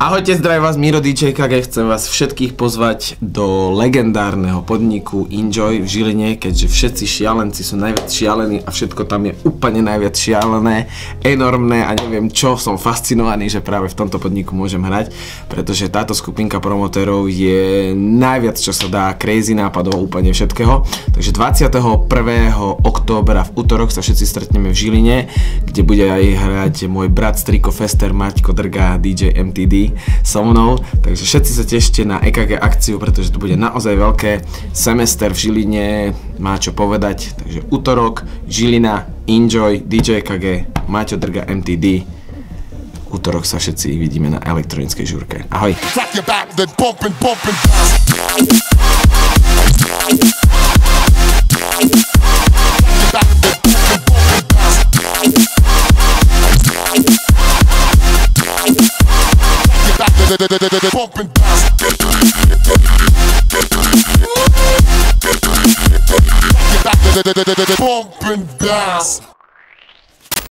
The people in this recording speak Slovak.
Ahojte, zdraví vás Miro DJ KG, chcem vás všetkých pozvať do legendárneho podniku Enjoy v Žiline, keďže všetci šialenci sú najviac šialení a všetko tam je úplne najviac šialené, enormné a neviem čo, som fascinovaný, že práve v tomto podniku môžem hrať, pretože táto skupinka promotérov je najviac čo sa dá, crazy nápadov úplne všetkého. Takže 21. októbra v útorok sa všetci stretneme v Žiline, kde bude aj hrať môj brat Striko Fester, Maťko Drga, DJ MTD so mnou, takže všetci sa tešte na EKG akciu, pretože to bude naozaj veľké. Semester v Žiline má čo povedať, takže útorok, Žilina, Enjoy, DJ KG, Maťo Drga, MTD. Útorok sa všetci vidíme na elektronickej žúrke. Ahoj! Pump and dance.